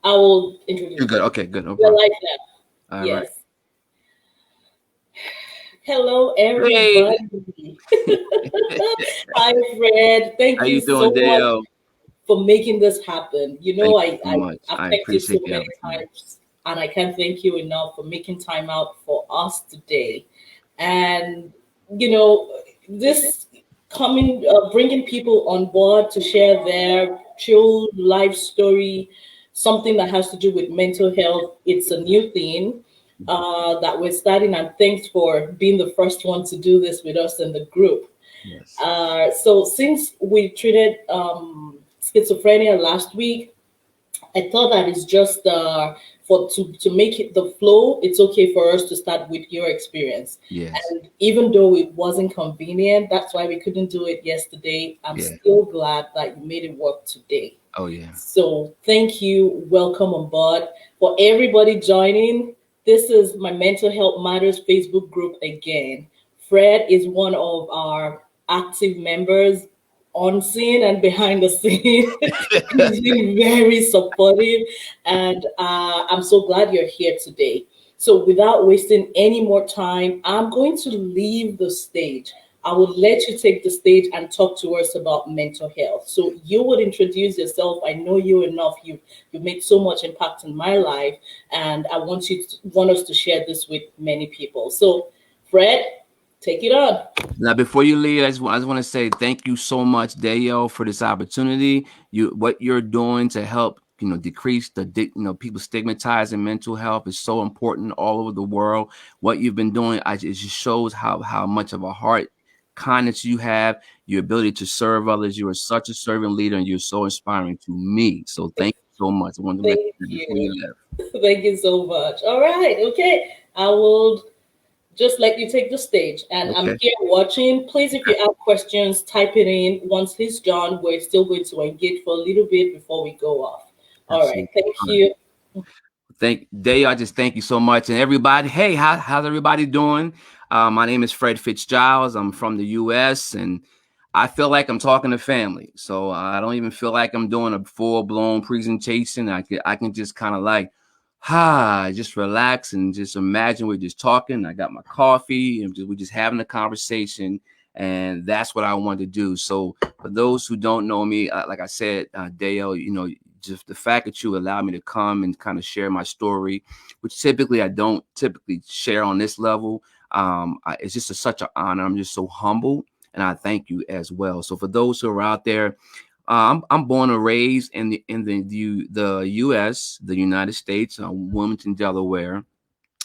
I will introduce You're good. you. Okay, good. No We're problem. like that. All right. Yes. Hello, Hey, everybody. Hi, Fred. how Thank you you doing, so much Dale? for making this happen. You Thank know, you so much. I've I thanked you so appreciate the many opportunity. times, and I can't thank you enough for making time out for us today. And you know, this coming, bringing people on board to share their true life story, something that has to do with mental health. It's a new thing that we're starting, and thanks for being the first one to do this with us in the group. Yes. So since we treated schizophrenia last week, I thought that it's just for to make it the flow. It's okay for us to start with your experience, Yes. and even though it wasn't convenient, that's why we couldn't do it yesterday. I'm Yeah. still glad that you made it work today. Oh yeah. So thank you. Welcome on board. For everybody joining, this is my Mental Health Matters Facebook group again. Fred is one of our active members on scene and behind the scene. He's been very supportive, and I'm so glad you're here today. So, without wasting any more time, I'm going to leave the stage. I would let you take the stage and talk to us about mental health. So you would introduce yourself. I know you enough. You've made so much impact in my life, and I want us to share this with many people. So, Fred, take it on. Now, before you leave, I just want to say thank you so much, Dale, for this opportunity. What you're doing to help, decrease people stigmatizing mental health is so important all over the world. What you've been doing, it just shows how much of a heart kindness you have, your ability to serve others. You are such a servant leader, and you're so inspiring to me. So thank you so much. I wanted to let Thank you know before you. you left. Thank you so much. All right. Okay. I will just let you take the stage. And I'm Okay. here watching. Please, if you have questions, type it in. Once he's done, we're still going to engage for a little bit before we go off. All right. Absolutely. Thank All right. you. Thank Day. I just thank you so much, and everybody. Hey, how's everybody doing? My name is Fred Fitzgiles. I'm from the U.S. and I feel like I'm talking to family. So I don't even feel like I'm doing a full blown presentation. I can just kind of like, just relax and just imagine we're just talking. I got my coffee and we're just having a conversation, and that's what I want to do. So for those who don't know me, like I said, Dale, just the fact that you allow me to come and kind of share my story, which typically I don't typically share on this level. It's just such an honor. I'm just so humble, and I thank you as well. So for those who are out there, I'm born and raised in the U.S., the United States, Wilmington, Delaware,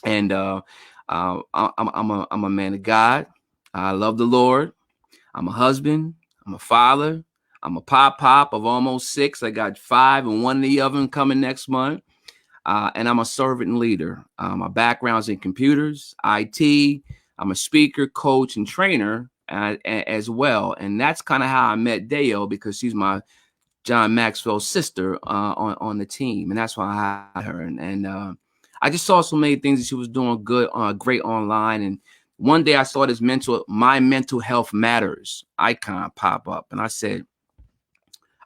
and I'm a man of God. I love the Lord. I'm a husband. I'm a father. I'm a pop of almost six. I got five, and one of the oven coming next month. And I'm a servant leader. My background's in computers, IT. I'm a speaker, coach, and trainer as well. And that's kind of how I met Dale, because she's my John Maxwell's sister on the team, and that's why I hired her. And I just saw so many things that she was doing great online. And one day I saw this my mental health matters icon pop up, and I said,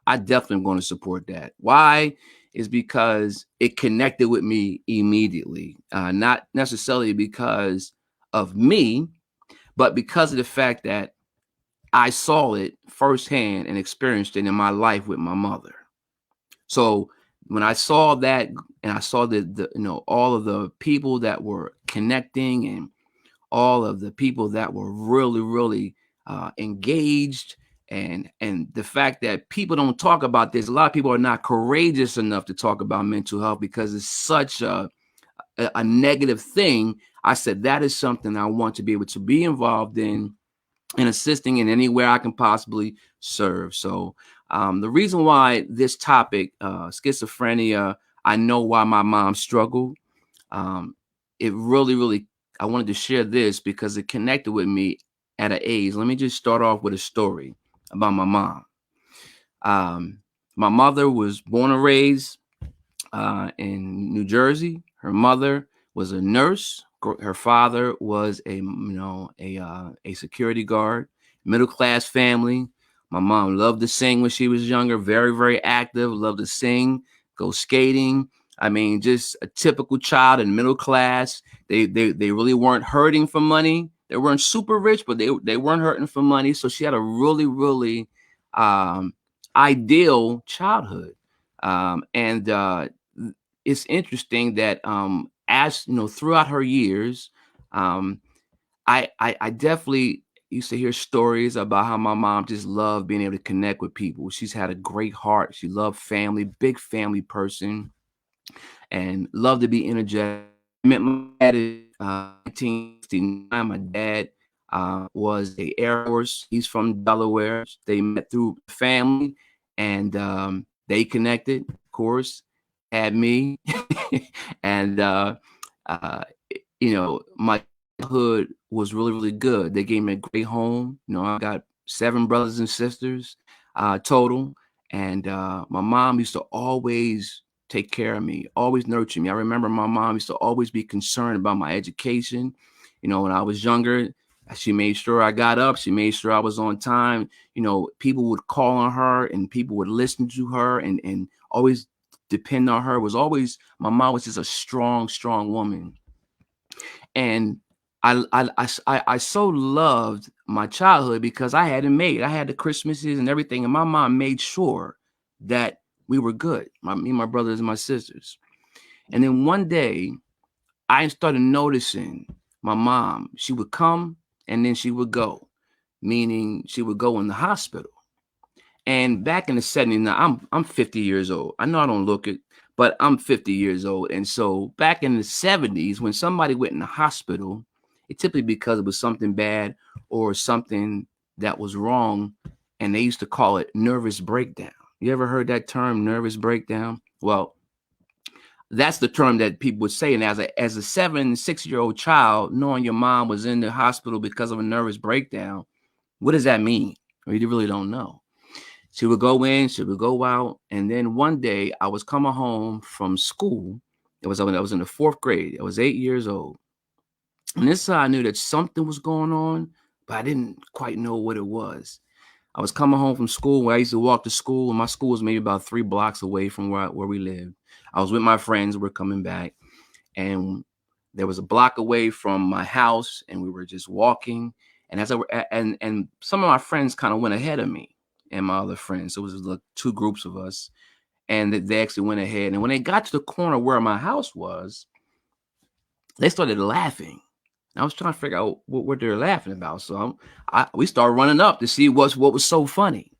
I definitely am going to support that. Why? Is because it connected with me immediately, not necessarily because of me, but because of the fact that I saw it firsthand and experienced it in my life with my mother. So when I saw that, and I saw the all of the people that were connecting, and all of the people that were really engaged, and the fact that people don't talk about this, a lot of people are not courageous enough to talk about mental health because it's such a negative thing. I said that is something I want to be able to be involved in and assisting in any way I can possibly serve. So the reason why this topic, schizophrenia, I know why my mom struggled. Um, it really, I wanted to share this because it connected with me at an age. Let me just start off with a story about my mom. Um, my mother was born and raised in New Jersey. Her mother was a nurse. Her father was a security guard. Middle class family. My mom loved to sing when she was younger. Very active. Loved to sing, go skating. I mean, just a typical child in middle class. They really weren't hurting for money. They weren't super rich, but they weren't hurting for money. So she had a really um, ideal childhood. And it's interesting that as you know, throughout her years, um, I definitely used to hear stories about how my mom just loved being able to connect with people. She's had a great heart. She loved family, big family person, and loved to be energetic. I met my dad in 1969. My dad was a Air Force. He's from Delaware. They met through family, and they connected. Of course, had me, and uh, my childhood was really good. They gave me a great home. I got 7 brothers and sisters total, and my mom used to always take care of me, always nurture me. I remember my mom used to always be concerned about my education. When I was younger, she made sure I got up. She made sure I was on time. People would call on her and people would listen to her and always depend on her. It was always, my mom was just a strong woman. And I so loved my childhood because I had it made. I had the Christmases and everything, and my mom made sure that we were good. Me, my brothers, and my sisters. And then one day, I started noticing my mom. She would come and then she would go, meaning she would go in the hospital. And back in the 70s, now I'm 50 years old. I know I don't look it, but I'm 50 years old. And so back in the 70s, when somebody went in the hospital, it typically because it was something bad or something that was wrong, and they used to call it nervous breakdown. You ever heard that term, nervous breakdown? Well, that's the term that people would say. And as a 6-year-old child, knowing your mom was in the hospital because of a nervous breakdown, what does that mean? Or you really don't know. She would go in, she would go out, and then one day I was coming home from school. I was in the 4th grade. I was 8 years old, and this time I knew that something was going on, but I didn't quite know what it was. I was coming home from school where I used to walk to school, and my school was maybe about 3 blocks away from where we lived. I was with my friends. We're coming back, and there was a block away from my house, and we were just walking. And as I were, and some of my friends kind of went ahead of me and my other friends. So it was like 2 groups of us, and they actually went ahead. And when they got to the corner where my house was, they started laughing. I was trying to figure out what they're laughing about. So we started running up to see what was so funny.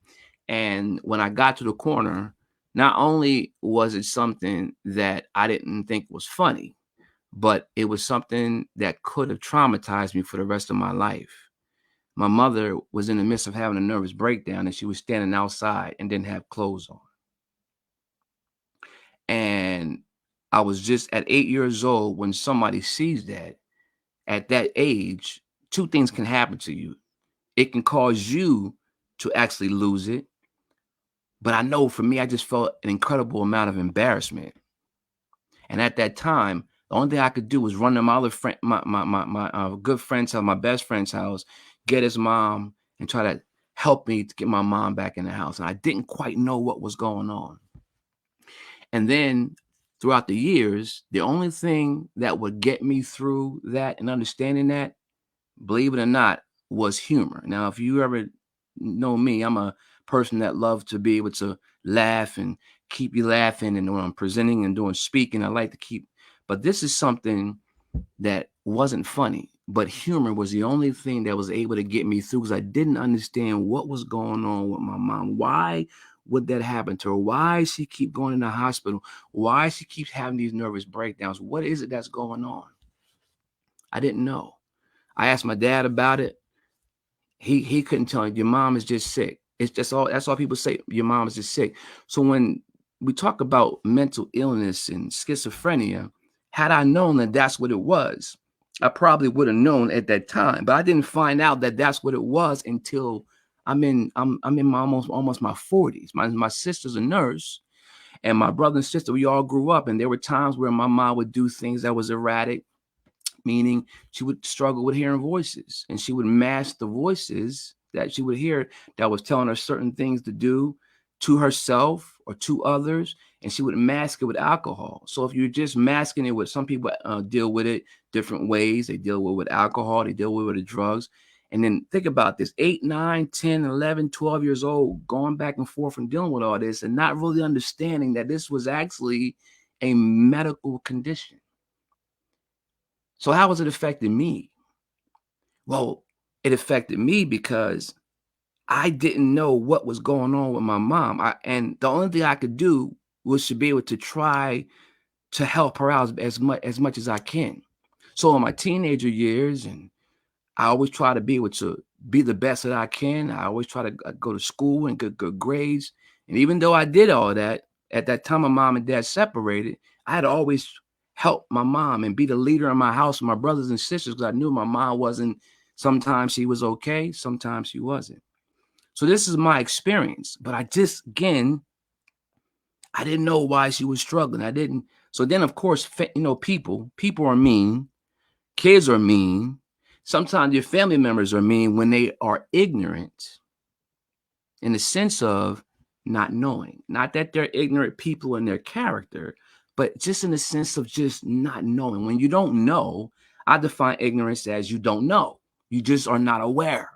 And when I got to the corner, not only was it something that I didn't think was funny, but it was something that could have traumatized me for the rest of my life. My mother was in the midst of having a nervous breakdown, and she was standing outside and didn't have clothes on. And I was just at 8 years old. When somebody sees that at that age, 2 things can happen to you. It can cause you to actually lose it. But I know for me, I just felt an incredible amount of embarrassment. And at that time, the only thing I could do was run to my other friend, my good friend's house, my best friend's house, get his mom, and try to help me to get my mom back in the house. And I didn't quite know what was going on. And then throughout the years, the only thing that would get me through that and understanding that, believe it or not, was humor. Now, if you ever know me, I'm a person that loves to be able to laugh and keep you laughing. And when I'm presenting and doing speaking, I like to keep, but this is something that wasn't funny, but humor was the only thing that was able to get me through, because I didn't understand what was going on with my mom. Why would that happen to her? Why she keep going in the hospital? Why she keeps having these nervous breakdowns? What is it that's going on? I didn't know. I asked my dad about it. He couldn't tell me. Your mom is just sick. It's just all, that's all people say. Your mom is just sick. So when we talk about mental illness and schizophrenia, had I known that that's what it was, I probably would have known at that time. But I didn't find out that that's what it was until I'm in my almost my 40s. My sister's a nurse, and my brother and sister, we all grew up, and there were times where my mom would do things that was erratic, meaning she would struggle with hearing voices, and she would mask the voices that she would hear that was telling her certain things to do to herself or to others, and she would mask it with alcohol. So if you're just masking it with, some people deal with it different ways. They deal with alcohol, they deal with drugs. And then think about this: 8, 9, 10, 11, 12 years old, going back and forth and dealing with all this and not really understanding that this was actually a medical condition. So how has it affected me? Well, it affected me because I didn't know what was going on with my mom. And the only thing I could do was to be able to try to help her out as much as I can. So in my teenager years, and I always try to be able to be the best that I can. I always try to go to school and get good grades. And even though I did all that, at that time my mom and dad separated, I had to always help my mom and be the leader in my house with my brothers and sisters, because I knew my mom wasn't, sometimes she was okay, sometimes she wasn't. So this is my experience. But I just, again, I didn't know why she was struggling. I didn't. So then, of course, people are mean. Kids are mean. Sometimes your family members are mean when they are ignorant, in the sense of not knowing. Not that they're ignorant people in their character, but just in the sense of just not knowing. When you don't know, I define ignorance as you don't know. You just are not aware.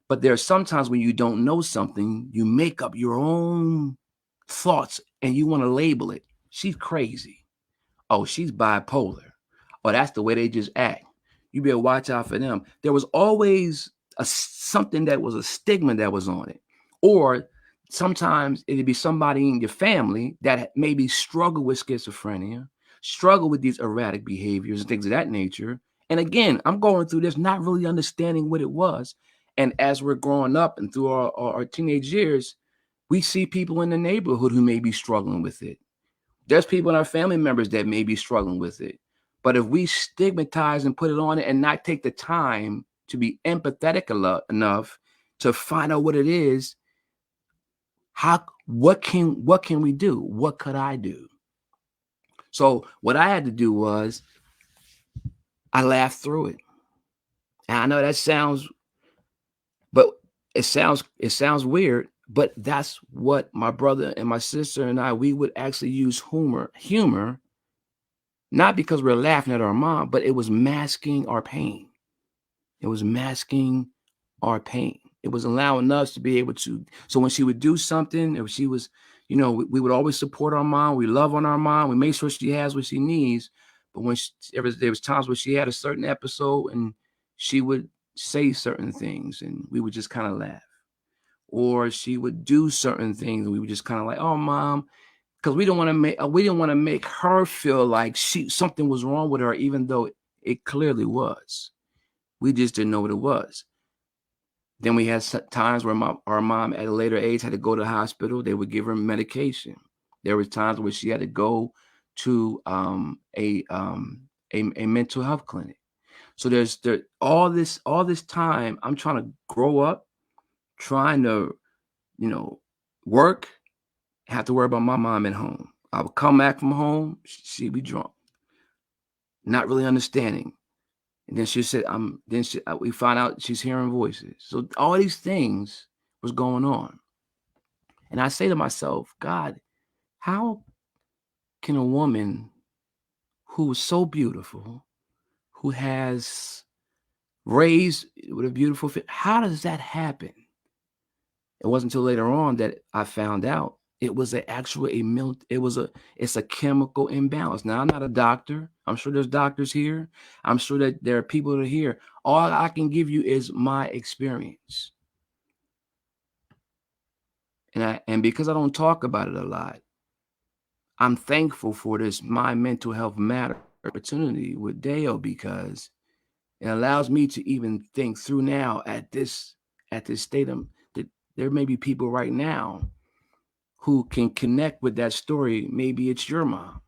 But there are sometimes when you don't know something, you make up your own thoughts and you want to label it. She's crazy. Oh, she's bipolar. Oh, that's the way they just act. You better watch out for them. There was always something that was a stigma that was on it. Or sometimes it'd be somebody in your family that maybe struggle with schizophrenia, struggle with these erratic behaviors and things of that nature. And again, I'm going through this not really understanding what it was. And as we're growing up and through our teenage years, we see people in the neighborhood who may be struggling with it. There's people in our family members that may be struggling with it. But if we stigmatize and put it on it and not take the time to be empathetic enough to find out what it is, what can we do? What could I do? So what I had to do was I laughed through it. And I know that sounds, but it sounds weird, but that's what my brother and my sister and I, we would actually use humor, not because we're laughing at our mom, but it was masking our pain. It was masking our pain. It was allowing us to be able to. So when she would do something, if she was, we would always support our mom. We love on our mom. We make sure she has what she needs. But when there was times where she had a certain episode and she would say certain things and we would just kind of laugh. Or she would do certain things and we would just kind of like, oh, mom, because we didn't want to make her feel like something was wrong with her, even though it clearly was. We just didn't know what it was. Then we had times where our mom at a later age had to go to the hospital. They would give her medication. There was times where she had to go to a mental health clinic. So there's all this time I'm trying to grow up, trying to work, have to worry about my mom at home. I would come back from home, she'd be drunk, not really understanding. And then she said, we find out she's hearing voices. So all these things was going on. And I say to myself, God, how can a woman who is so beautiful, who has raised with a beautiful fit, how does that happen? It wasn't until later on that I found out it was it's a chemical imbalance. Now, I'm not a doctor. I'm sure there's doctors here. I'm sure that there are people that are here. All I can give you is my experience. And because I don't talk about it a lot, I'm thankful for this My Mental Health Matter opportunity with Dale, because it allows me to even think through now at this state of that there may be people right now who can connect with that story. Maybe it's your mom.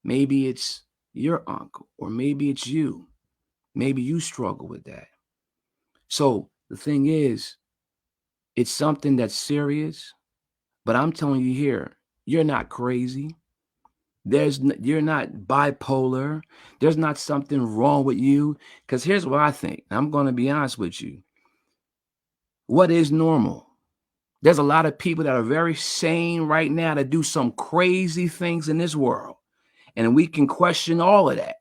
Maybe it's your uncle, or maybe it's you. Maybe you struggle with that. So the thing is, it's something that's serious, but I'm telling you here, you're not crazy. You're not bipolar. There's not something wrong with you. Because here's what I think. I'm going to be honest with you. What is normal? There's a lot of people that are very sane right now that do some crazy things in this world. And we can question all of that.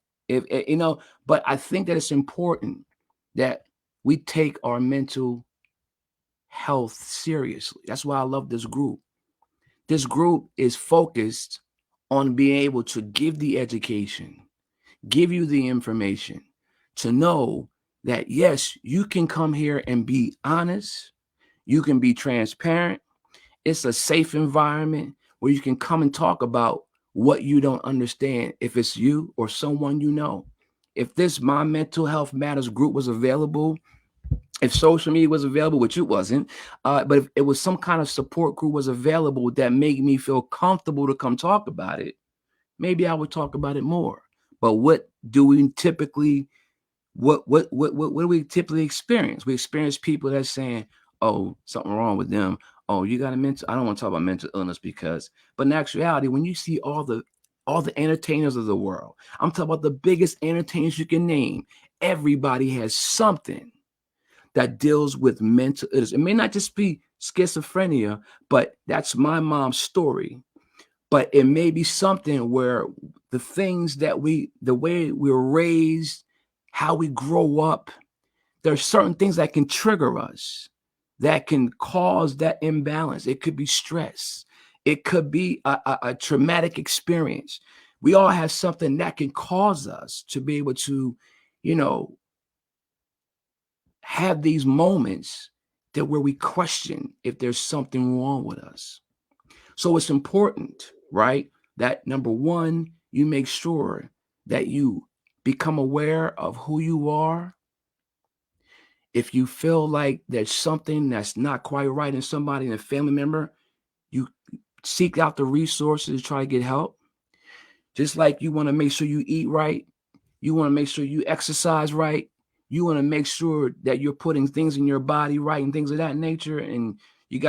But I think that it's important that we take our mental health seriously. That's why I love this group. This group is focused on being able to give the education, give you the information to know that, yes, you can come here and be honest. You can be transparent. It's a safe environment where you can come and talk about what you don't understand, if it's you or someone you know. If this My Mental Health Matters group was available, if social media was available, which it wasn't, but if it was some kind of support group was available that made me feel comfortable to come talk about it, maybe I would talk about it more. But what do we typically what do we typically experience? We experience people that's saying, "Oh, something wrong with them. Oh, you got a mental." I don't want to talk about mental illness but in actuality, when you see all the entertainers of the world, I'm talking about the biggest entertainers you can name. Everybody has something that deals with mental illness. It may not just be schizophrenia, but that's my mom's story. But it may be something where the way we were raised, how we grow up, there are certain things that can trigger us, that can cause that imbalance. It could be stress. It could be a traumatic experience. We all have something that can cause us to be able to, you know, have these moments that where we question if there's something wrong with us. So it's important, right? That number one, you make sure that you become aware of who you are. If you feel like there's something that's not quite right in somebody, in a family member, you seek out the resources to try to get help. Just like you want to make sure you eat right, you want to make sure you exercise right, you want to make sure that you're putting things in your body right and things of that nature. And you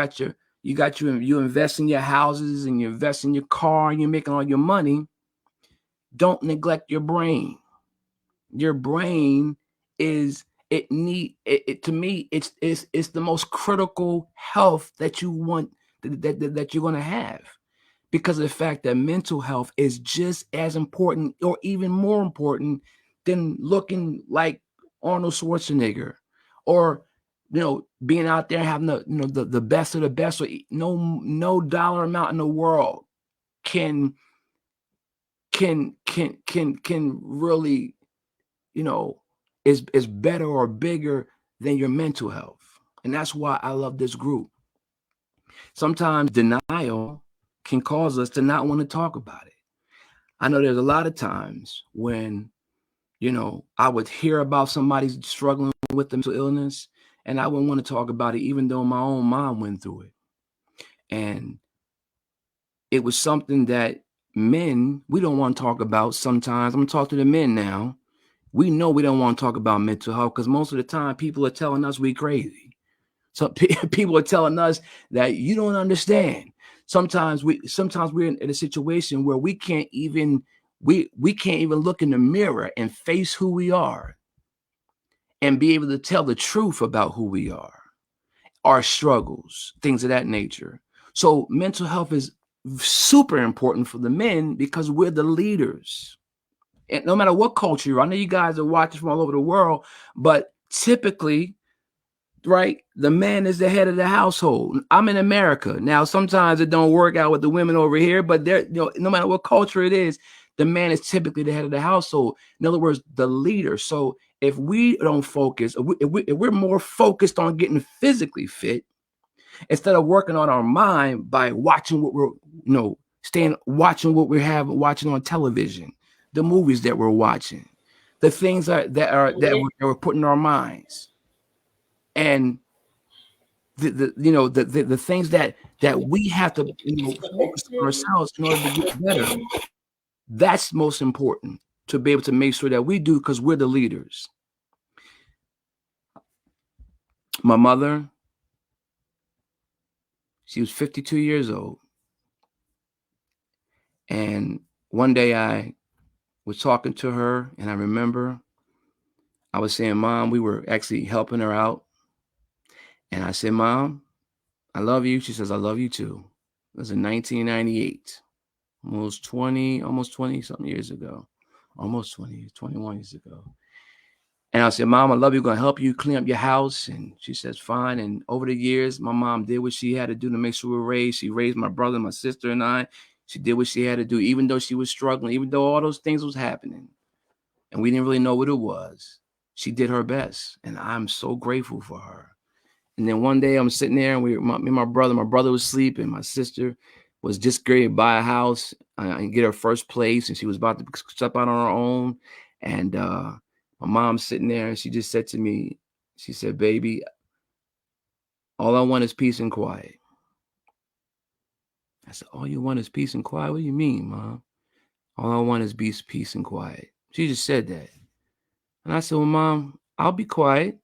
invest in your houses and you invest in your car and you're making all your money. Don't neglect your brain. Your brain is it to me it's the most critical health that you want that you're going to have, because of the fact that mental health is just as important or even more important than looking like Arnold Schwarzenegger, or being out there having the best of the best. Or no dollar amount in the world can really is better or bigger than your mental health. And that's why I love this group. Sometimes denial can cause us to not want to talk about it. I know there's a lot of times when, I would hear about somebody struggling with the mental illness and I wouldn't want to talk about it, even though my own mom went through it. And it was something that men, we don't want to talk about sometimes. I'm going to talk to the men now. We know we don't want to talk about mental health because most of the time people are telling us we crazy. So people are telling us that you don't understand. Sometimes we're in a situation where we can't even look in the mirror and face who we are and be able to tell the truth about who we are, our struggles, things of that nature. So mental health is super important for the men because we're the leaders. And no matter what culture you're, I know you guys are watching from all over the world, but typically, right, the man is the head of the household. I'm in America. Now, sometimes it don't work out with the women over here, but no matter what culture it is, the man is typically the head of the household. In other words, the leader. So if we don't focus, if we're more focused on getting physically fit instead of working on our mind by watching what we're, watching what we have watching on television, the movies that we're watching, the things Yeah. we're putting in our minds, and the things that we have to focus on Disconnected. ourselves in order to get better. That's most important to be able to make sure that we do, because we're the leaders. My mother, she was 52 years old, and one day I was talking to her, and I remember I was saying, Mom, we were actually helping her out, and I said, Mom, I love you. She says, I love you too. It was in 1998, almost 20 something years ago, almost 20, 21 years ago. And I said, Mom, I love you. Going to help you clean up your house. And she says, fine. And over the years, my mom did what she had to do to make sure we were raised. She raised my brother, my sister, and I. She did what she had to do, even though she was struggling, even though all those things was happening. And we didn't really know what it was. She did her best. And I'm so grateful for her. And then one day I'm sitting there and me and my brother was asleep and my sister was just going to buy a house and get her first place. And she was about to step out on her own. And my mom's sitting there and she just said to me, she said, baby, all I want is peace and quiet. I said, all you want is peace and quiet? What do you mean, Mom? All I want is peace and quiet. She just said that. And I said, well, Mom, I'll be quiet.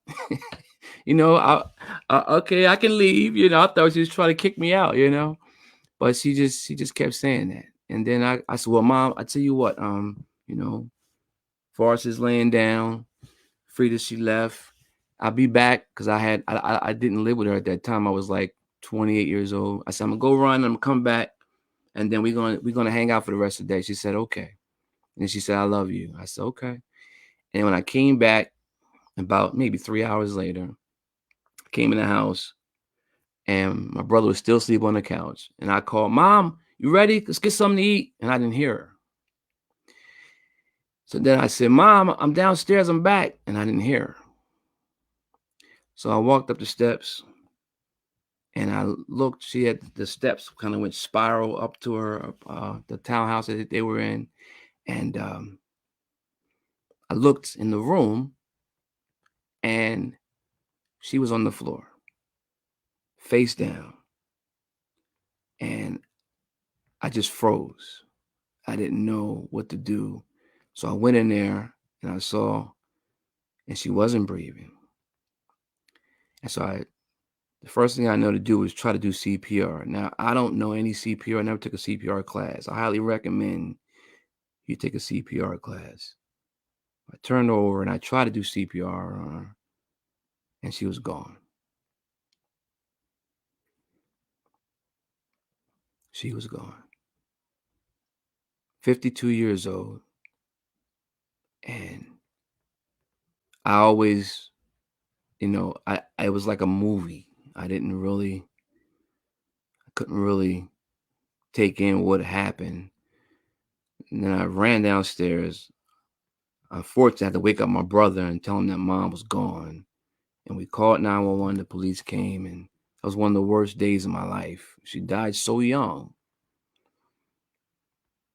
Okay, I can leave. I thought she was trying to kick me out, but she just kept saying that. And then I said, well, Mom, I tell you what, Forrest is laying down. Frida, she left. I'll be back because I didn't live with her at that time. I was like 28 years old. I said, I'm gonna go run. I'm gonna come back, and then we're gonna hang out for the rest of the day. She said, okay. And she said, I love you. I said, okay. And when I came back, about maybe 3 hours later, I came in the house, and my brother was still asleep on the couch. And I called, Mom, you ready? Let's get something to eat. And I didn't hear her. So then I said, Mom, I'm downstairs. I'm back. And I didn't hear her. So I walked up the steps and I looked. She had the steps kind of went spiral up to her, the townhouse that they were in. And I looked in the room and she was on the floor, face down. And I just froze. I didn't know what to do. So I went in there and I saw, and she wasn't breathing. And so the first thing I know to do was try to do CPR. Now, I don't know any CPR. I never took a CPR class. I highly recommend you take a CPR class. I turned over and I tried to do CPR on her, and she was gone. She was gone. 52 years old. And I always, it was like a movie. I couldn't really take in what happened. And then I ran downstairs. Unfortunately, I had to wake up my brother and tell him that Mom was gone. And we called 911. The police came, and that was one of the worst days of my life. She died so young.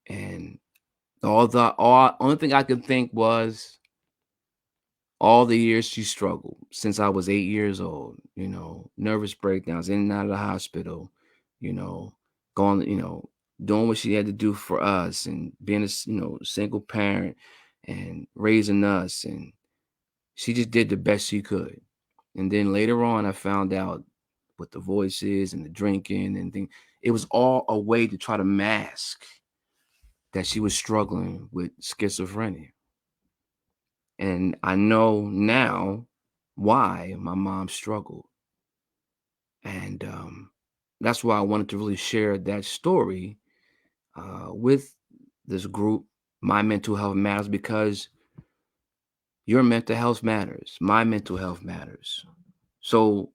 And only thing I could think was all the years she struggled since I was 8 years old, nervous breakdowns, in and out of the hospital, going, doing what she had to do for us and being a, single parent and raising us. And she just did the best she could. And then later on, I found out what the voices and the drinking and things, it was all a way to try to mask that she was struggling with schizophrenia. And I know now why my mom struggled. And that's why I wanted to really share that story with this group, My Mental Health Matters, because your mental health matters. My mental health matters. So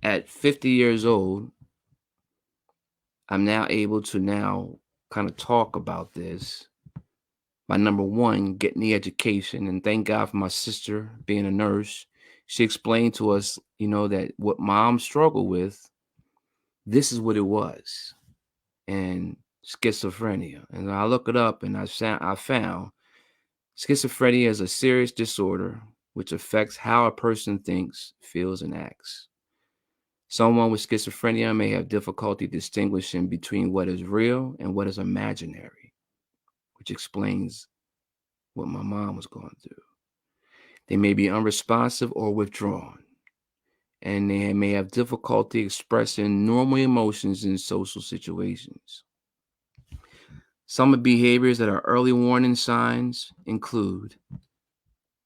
at 50 years old, I'm now able to kind of talk about this by, number one, getting the education. And thank God for my sister being a nurse. She explained to us, that what Mom struggled with, this is what it was. And schizophrenia. And I look it up and I found schizophrenia is a serious disorder which affects how a person thinks, feels, and acts. Someone with schizophrenia may have difficulty distinguishing between what is real and what is imaginary, which explains what my mom was going through. They may be unresponsive or withdrawn, and they may have difficulty expressing normal emotions in social situations. Some of the behaviors that are early warning signs include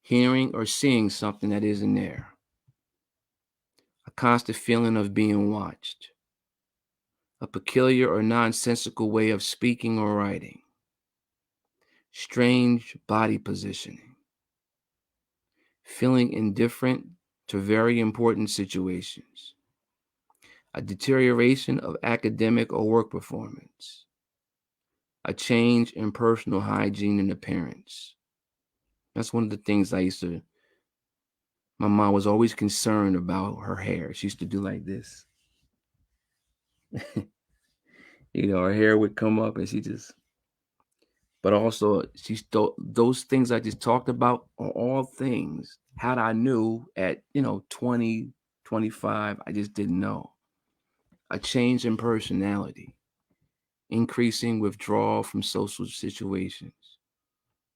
hearing or seeing something that isn't there. I constant feeling of being watched, a peculiar or nonsensical way of speaking or writing, strange body positioning, feeling indifferent to very important situations, a deterioration of academic or work performance, a change in personal hygiene and appearance. That's one of the things my mom was always concerned about her hair. She used to do like this. Her hair would come up and but also those things I just talked about are all things had I knew at 20, 25, I just didn't know. A change in personality, increasing withdrawal from social situations,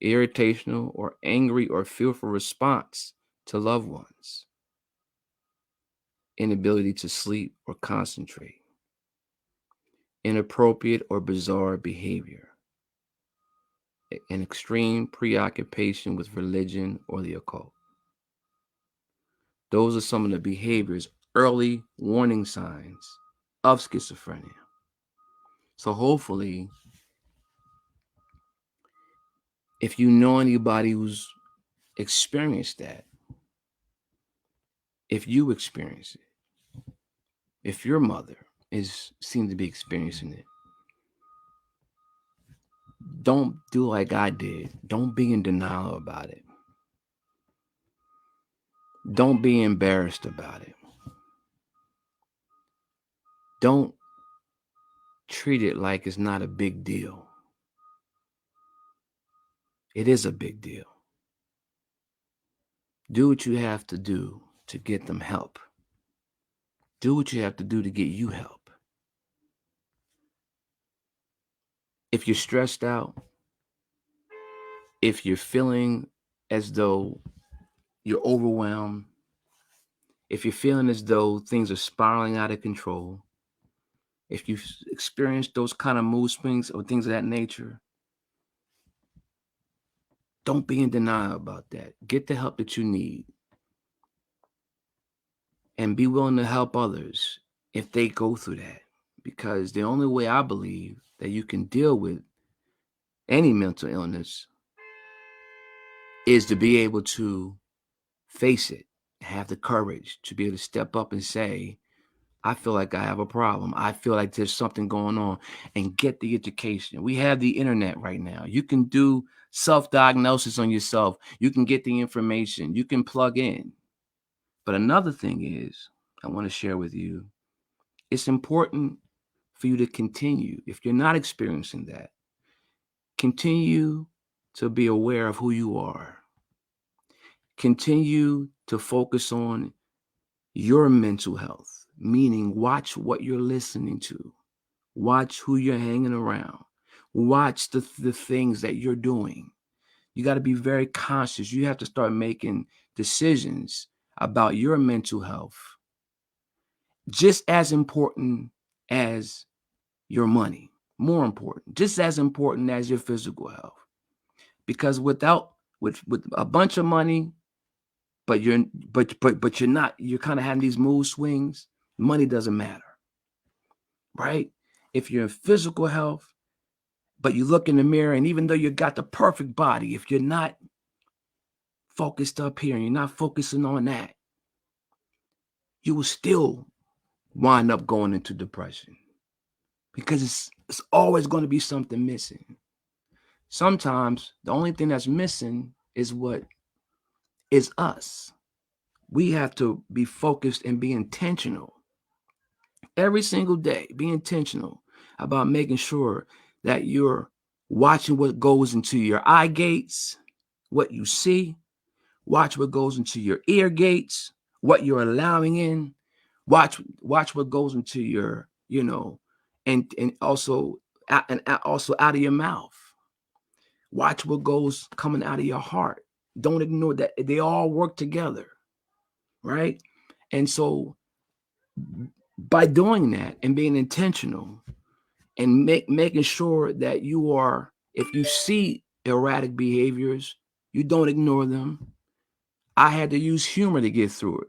irritational or angry or fearful response to loved ones, inability to sleep or concentrate, inappropriate or bizarre behavior, an extreme preoccupation with religion or the occult. Those are some of the behaviors, early warning signs of schizophrenia. So hopefully, if you know anybody who's experienced that, if you experience it, if your mother seems to be experiencing it, don't do like I did. Don't be in denial about it. Don't be embarrassed about it. Don't treat it like it's not a big deal. It is a big deal. Do what you have to do to get them help. Do what you have to do to get you help. If you're stressed out, if you're feeling as though you're overwhelmed, if you're feeling as though things are spiraling out of control, if you've experienced those kind of mood swings or things of that nature, don't be in denial about that. Get the help that you need. And be willing to help others if they go through that. Because the only way I believe that you can deal with any mental illness is to be able to face it, have the courage to be able to step up and say, I feel like I have a problem. I feel like there's something going on, and get the education. We have the internet right now. You can do self-diagnosis on yourself. You can get the information. You can plug in. But another thing is, I want to share with you, it's important for you to continue. If you're not experiencing that, continue to be aware of who you are. Continue to focus on your mental health, meaning watch what you're listening to, watch who you're hanging around, watch the things that you're doing. You got to be very conscious. You have to start making decisions about your mental health, just as important as your money, more important, just as important as your physical health. Because with a bunch of money, but you're not, you're kind of having these mood swings, money doesn't matter, right? If you're in physical health, but you look in the mirror, and even though you got the perfect body, if you're not focused up here and you're not focusing on that, you will still wind up going into depression, because it's always going to be something missing. Sometimes the only thing that's missing is what is us. We have to be focused and be intentional every single day. Be intentional about making sure that you're watching what goes into your eye gates, what you see. Watch what goes into your ear gates, what you're allowing in. Watch what goes into your, and also out of your mouth. Watch what goes coming out of your heart. Don't ignore that. They all work together, right? And so by doing that and being intentional and making sure that you are, if you see erratic behaviors, you don't ignore them. I had to use humor to get through it.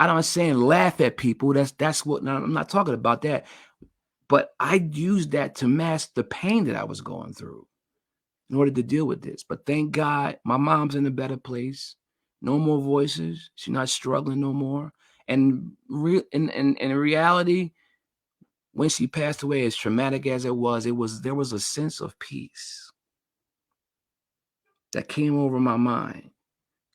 I'm saying laugh at people. That's what, now, I'm not talking about that. But I used that to mask the pain that I was going through in order to deal with this. But thank God my mom's in a better place. No more voices. She's not struggling no more. And in reality, when she passed away, as traumatic as it was, there was a sense of peace that came over my mind,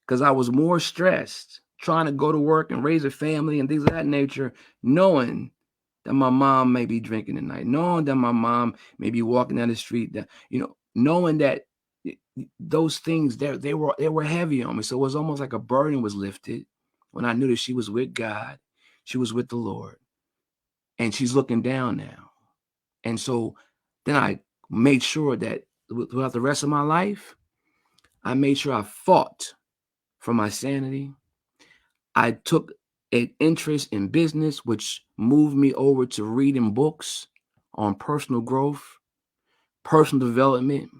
because I was more stressed trying to go to work and raise a family and things of that nature, knowing that my mom may be drinking at night, knowing that my mom may be walking down the street, that, knowing that those things they were heavy on me. So it was almost like a burden was lifted when I knew that she was with God, she was with the Lord, and she's looking down now. And so then I made sure that throughout the rest of my life, I made sure I fought for my sanity. I took an interest in business, which moved me over to reading books on personal growth, personal development,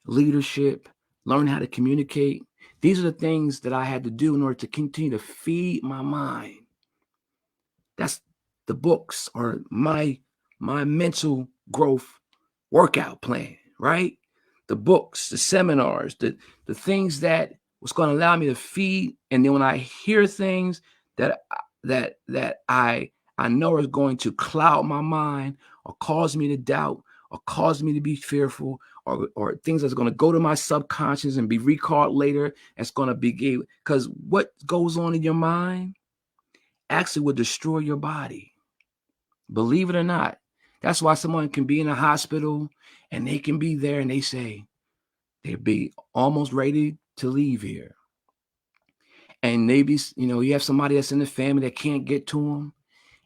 leadership, learn how to communicate. These are the things that I had to do in order to continue to feed my mind. That's the books, or my mental growth workout plan, right? The books, the seminars, the things that was going to allow me to feed. And then when I hear things that I know is going to cloud my mind or cause me to doubt or cause me to be fearful, or things that's going to go to my subconscious and be recalled later, it's going to be, because what goes on in your mind actually will destroy your body. Believe it or not. That's why someone can be in a hospital and they can be there and they say they'd be almost ready to leave here. And maybe, you have somebody that's in the family that can't get to them,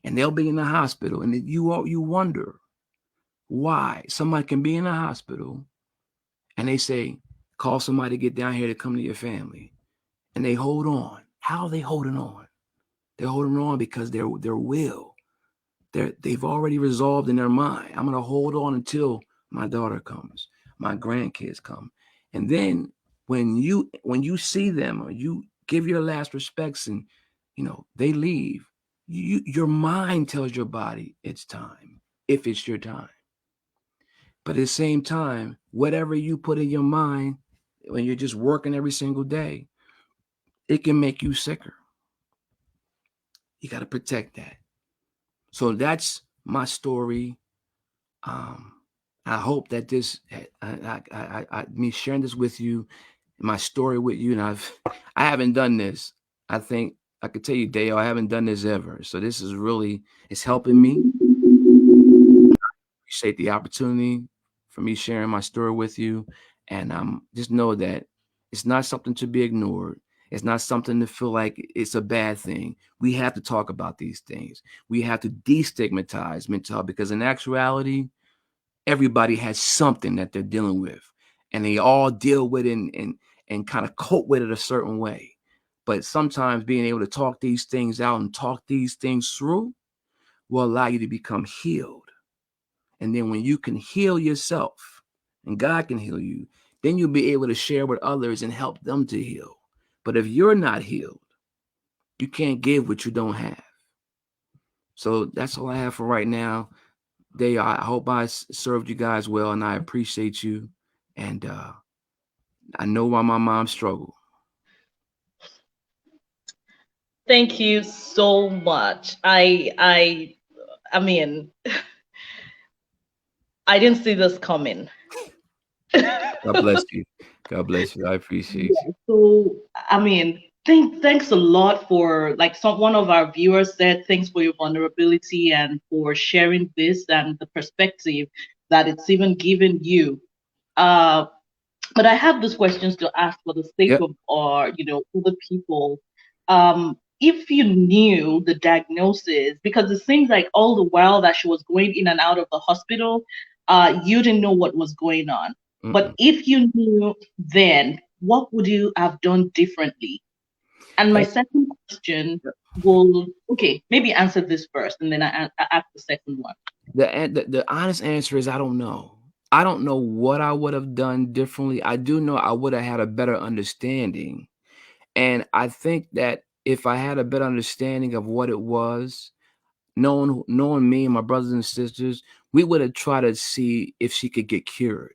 and they'll be in the hospital. And you wonder why somebody can be in the hospital and they say, call somebody to get down here to come to your family. And they hold on. How are they holding on? They're holding on because their will. They've already resolved in their mind, I'm going to hold on until my daughter comes, my grandkids come. And then when you see them, or you give your last respects, and they leave, your mind tells your body it's time, if it's your time. But at the same time, whatever you put in your mind when you're just working every single day, it can make you sicker. You got to protect that. So that's my story. I hope that this, me sharing this with you, my story with you, and I haven't done this. I think I could tell you, Dale, I haven't done this ever. So this is really, it's helping me. Appreciate the opportunity for me sharing my story with you, and just know that it's not something to be ignored. It's not something to feel like it's a bad thing. We have to talk about these things. We have to destigmatize mental health, because in actuality, everybody has something that they're dealing with, and they all deal with it and kind of cope with it a certain way. But sometimes being able to talk these things out and talk these things through will allow you to become healed. And then when you can heal yourself and God can heal you, then you'll be able to share with others and help them to heal. But if you're not healed, you can't give what you don't have. So that's all I have for right now. I hope I served you guys well, and I appreciate you. And I know why my mom struggled. Thank you so much. I mean, I didn't see this coming. God bless you. God bless you. I appreciate you. So, I mean, thanks a lot for, like, one of our viewers said, thanks for your vulnerability and for sharing this and the perspective that it's even given you. Uh, but I have these questions to ask for the sake Yep. of our, other people. If you knew the diagnosis, because it seems like all the while that she was going in and out of the hospital, you didn't know what was going on. But Mm-mm. if you knew then, what would you have done differently? And my That's, second question will, okay, maybe answer this first, and then I ask the second one. the honest answer is I don't know. I don't know what I would have done differently. I do know I would have had a better understanding. And I think that if I had a better understanding of what it was, knowing me and my brothers and sisters, we would have tried to see if she could get cured.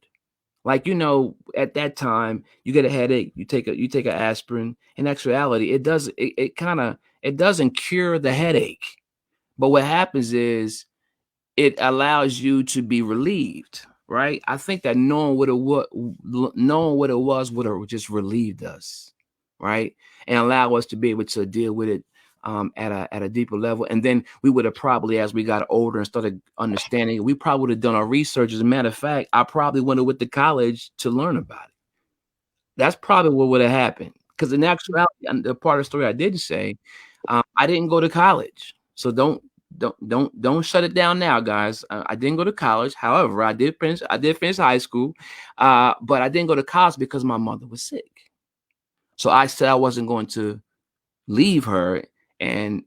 Like, at that time, you get a headache, you take an aspirin. In actuality, it doesn't cure the headache. But what happens is it allows you to be relieved, right? I think that knowing what it was would have just relieved us, right, and allow us to be able to deal with it at a deeper level. And then we would have probably, as we got older and started understanding, we probably would have done our research. As a matter of fact, I probably went to college to learn about it. That's probably what would have happened. Because in actuality, and the part of the story I didn't say, I didn't go to college. So don't shut it down now, guys. I didn't go to college. However, I did finish high school, but I didn't go to college because my mother was sick. So I said I wasn't going to leave her and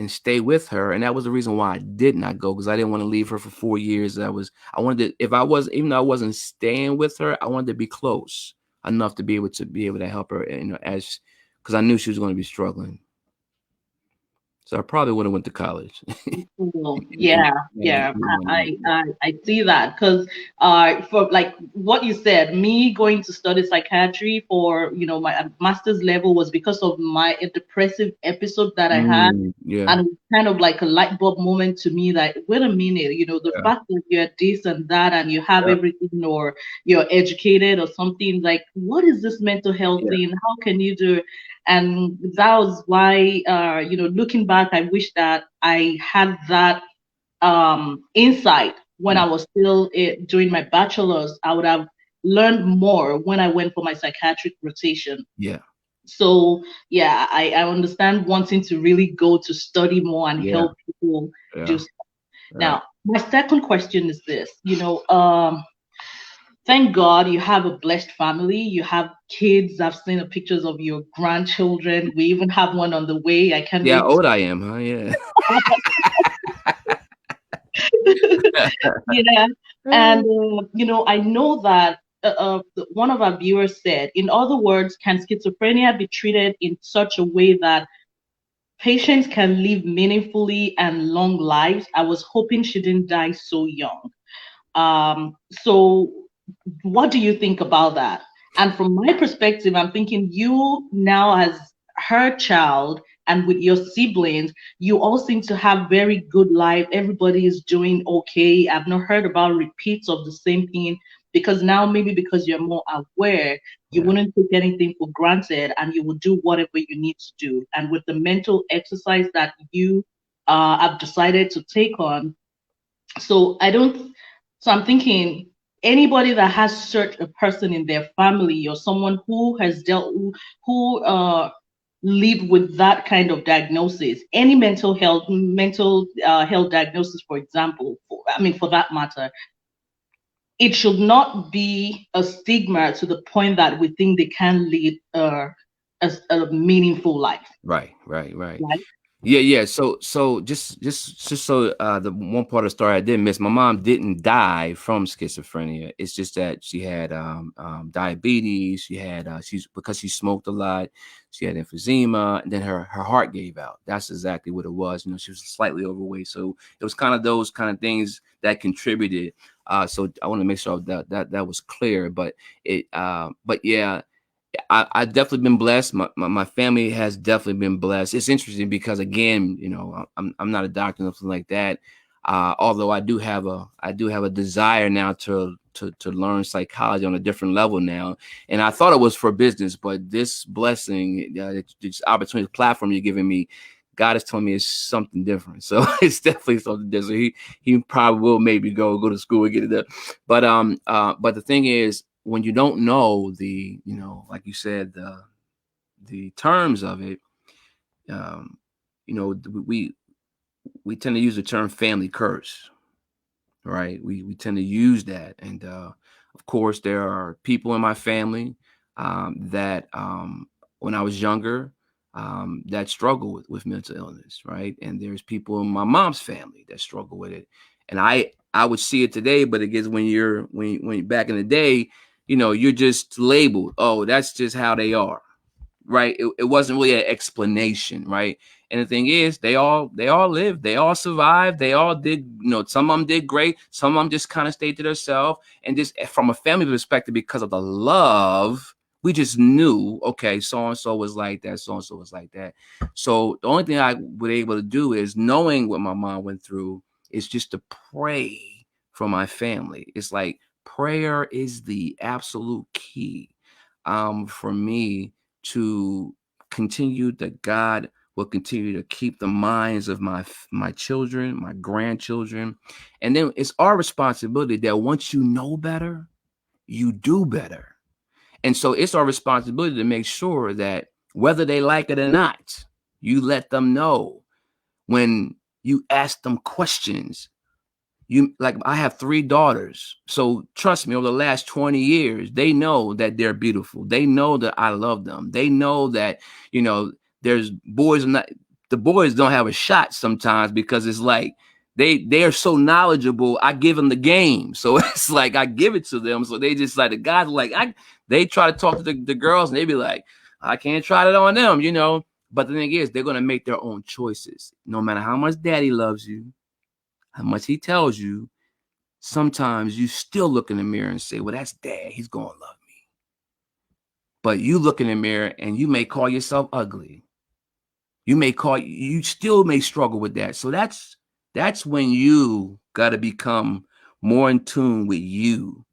stay with her, and that was the reason why I did not go, because I didn't want to leave her for 4 years. I wanted to, if I was even though I wasn't staying with her, I wanted to be close enough to be able to help her, as because I knew she was going to be struggling. So I probably would have went to college. Cool. And- Yeah, and- yeah, I see that because for like what you said, me going to study psychiatry for my master's level was because of my depressive episode that I had, yeah, and it was kind of like a light bulb moment to me that wait a minute, the yeah, fact that you're this and that and you have yeah, everything or you're educated or something, like what is this mental health yeah, thing? How can you do it? And that was why looking back, I wish that I had that insight when I was still doing my bachelor's. I would have learned more when I went for my psychiatric rotation. yeah, So yeah, I understand wanting to really go to study more and yeah, help people do yeah. stuff. Right. Now, my second question is this, thank God you have a blessed family. You have kids. I've seen the pictures of your grandchildren. We even have one on the way. I can't Yeah, how wait. old I am, huh? Yeah. Yeah. And, I know that one of our viewers said, in other words, can schizophrenia be treated in such a way that patients can live meaningfully and long lives? I was hoping she didn't die so young. So what do you think about that? And from my perspective, I'm thinking you now as her child and with your siblings, you all seem to have very good life. Everybody is doing okay. I've not heard about repeats of the same thing because now maybe because you're more aware, you Yeah. wouldn't take anything for granted and you will do whatever you need to do. And with the mental exercise that you have decided to take on, so I don't, so I'm thinking anybody that has such a person in their family or someone who has who live with that kind of diagnosis, any mental health diagnosis, for example, I mean, for that matter, it should not be a stigma to the point that we think they can lead a meaningful life, Right, right, right. right? Yeah, yeah. So just so the one part of the story I did miss, my mom didn't die from schizophrenia. It's just that she had diabetes. She had she's because she smoked a lot. She had emphysema, and then her heart gave out. That's exactly what it was. She was slightly overweight, so it was kind of those kind of things that contributed. So I want to make sure that was clear. But yeah, I definitely been blessed. My family has definitely been blessed. It's interesting because again, I'm not a doctor or something like that. Although I do have a desire now to learn psychology on a different level now. And I thought it was for business, but this blessing, this opportunity, platform you're giving me, God is telling me it's something different. So it's definitely something different. He probably will maybe go to school and get it done. But the thing is, when you don't know like you said, the terms of it, um, we tend to use the term family curse, right? We tend to use that, and of course, there are people in my family that when I was younger that struggle with mental illness, right? And there's people in my mom's family that struggle with it, and I would see it today, but it gets when back in the day, you're just labeled. Oh, that's just how they are. right? It wasn't really an explanation, right? And the thing is, they all lived, they all survived, they all did, some of them did great, some of them just kind of stayed to themselves. And just from a family perspective, because of the love, we just knew, okay, so and so was like that, so and so was like that. So the only thing I was able to do is, knowing what my mom went through, is just to pray for my family. It's like prayer is the absolute key for me to continue, that God will continue to keep the minds of my children, my grandchildren. And then it's our responsibility that once you know better, you do better. And so it's our responsibility to make sure that whether they like it or not, you let them know. When you ask them questions, like, I have 3 daughters. So trust me, over the last 20 years, they know that they're beautiful. They know that I love them. They know that, there's boys, not the boys don't have a shot sometimes, because it's like they are so knowledgeable. I give them the game. So it's like I give it to them. So they just like, the guys like, they try to talk to the girls, and they be like, I can't try it on them. But the thing is, they're going to make their own choices. No matter how much daddy loves you, how much he tells you, sometimes you still look in the mirror and say, well, that's dad, he's gonna love me. But you look in the mirror and you may call yourself ugly. You still may struggle with that. So that's when you got to become more in tune with you.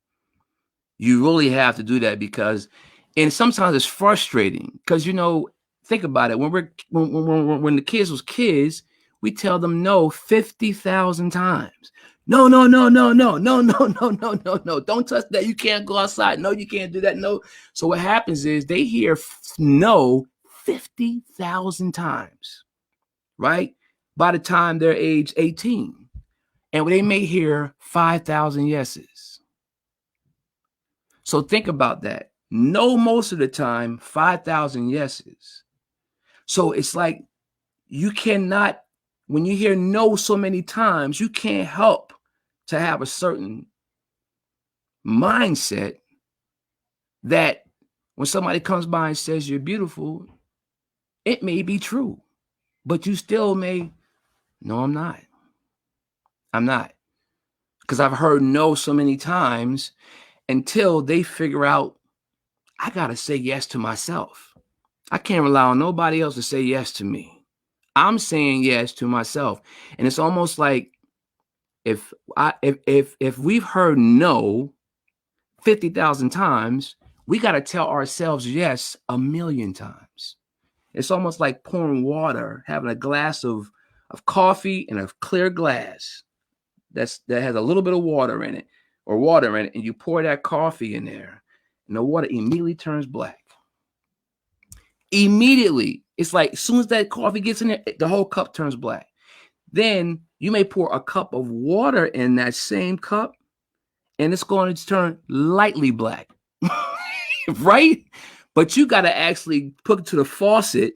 You really have to do that, and sometimes it's frustrating, because think about it. When the kids was kids, we tell them no 50,000 times. No, no, no, no, no, no, no, no, no, no, no. Don't touch that. You can't go outside. No, you can't do that. No. So what happens is they hear no 50,000 times, right? By the time they're age 18. And they may hear 5,000 yeses. So think about that. No, most of the time, 5,000 yeses. So it's like, you cannot, when you hear no so many times, you can't help to have a certain mindset that when somebody comes by and says you're beautiful, it may be true, but you still may, no, I'm not. I'm not. Because I've heard no so many times, until they figure out, I got to say yes to myself. I can't rely on nobody else to say yes to me. I'm saying yes to myself. And it's almost like, if we've heard no 50,000 times, we got to tell ourselves yes 1,000,000 times. It's almost like pouring water, having a glass of coffee in a clear glass that has a little bit of water in it, and you pour that coffee in there, and the water immediately turns black. Immediately. It's like, as soon as that coffee gets in there, the whole cup turns black. Then you may pour a cup of water in that same cup, and it's going to turn lightly black, right? But you got to actually put it to the faucet,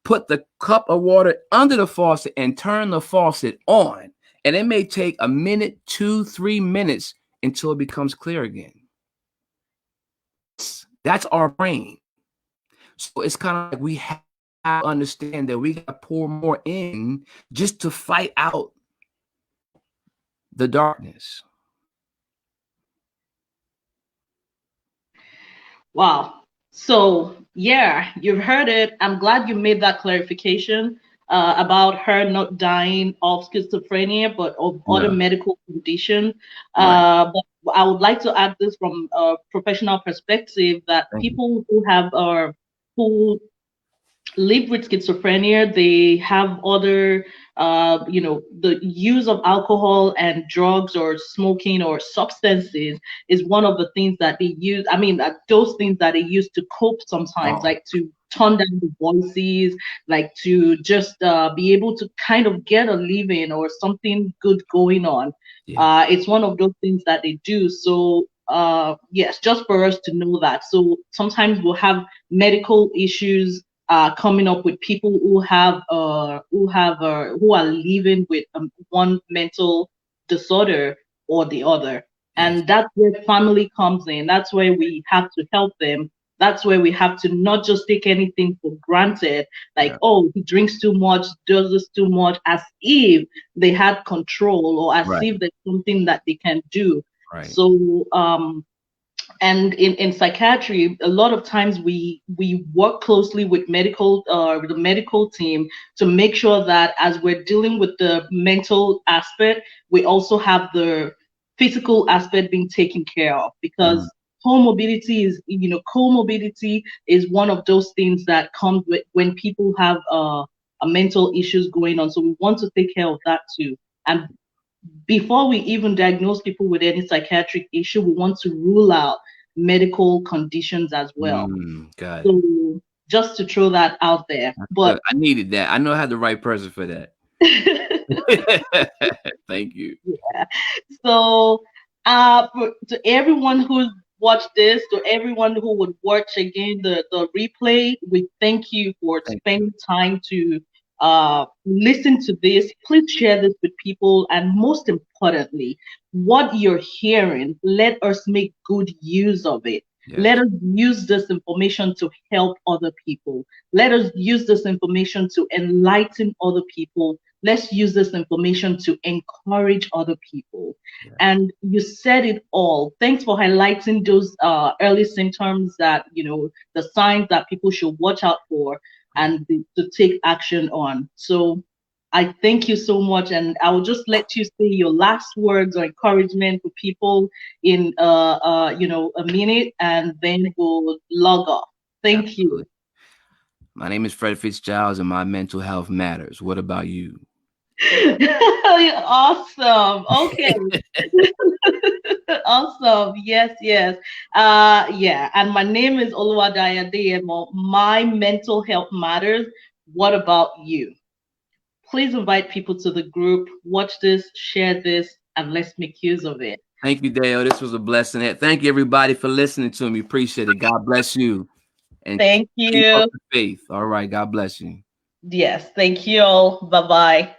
put the cup of water under the faucet, and turn the faucet on. And it may take a minute, 2, 3 minutes until it becomes clear again. That's our brain. So it's kind of like, we have to understand that we got to pour more in just to fight out the darkness. Wow. So, yeah, you've heard it. I'm glad you made that clarification about her not dying of schizophrenia, but of other medical conditions. Right. But I would like to add this from a professional perspective, that people who have who live with schizophrenia, they have other, the use of alcohol and drugs or smoking or substances is one of the things that they use. I mean, those things that they use to cope sometimes, like to turn down the voices, like to just be able to kind of get a living or something good going on. Yeah. It's one of those things that they do. So yes, just for us to know that. So sometimes we'll have medical issues coming up with people who are living with one mental disorder or the other, Yes. and that's where family comes in. That's where we have to help them that's where we have to not just take anything for granted, like, Yeah. oh, he drinks too much, does this too much, as if they had control, or as Right. if there's something that they can do. Right. So and in psychiatry, a lot of times we work closely with the medical team to make sure that as we're dealing with the mental aspect, we also have the physical aspect being taken care of, because comorbidity is one of those things that comes with when people have a mental issues going on. So we want to take care of that too. And before we even diagnose people with any psychiatric issue, we want to rule out medical conditions as well. Got it. So just to throw that out there. But I needed that. I know I had the right person for that. Thank you. yeah. So to everyone who's watched this, to everyone who would watch again the replay, we thank you for spending time to listen to this. Please share this with people, and most importantly, what you're hearing, let us make good use of it. Yes. Let us use this information to help other people. Let us use this information to enlighten other people. Let's use this information to encourage other people. Yeah. And you said it all. Thanks for highlighting those early symptoms, that, the signs that people should watch out for and to take action on. So I thank you so much, and I will just let you say your last words or encouragement for people in a minute, and then we'll log off. Thank you. My name is Fred Fitzgerald, and my mental health matters. What about you? Awesome. Okay. Awesome. Yes. Yeah. And my name is Oluwadaya Deyemo. My mental health matters. What about you? Please invite people to the group. Watch this, share this, and let's make use of it. Thank you, Dale. This was a blessing. Thank you, everybody, for listening to me. Appreciate it. God bless you. And thank you. Keep up the faith. All right. God bless you. Yes. Thank you all. Bye-bye.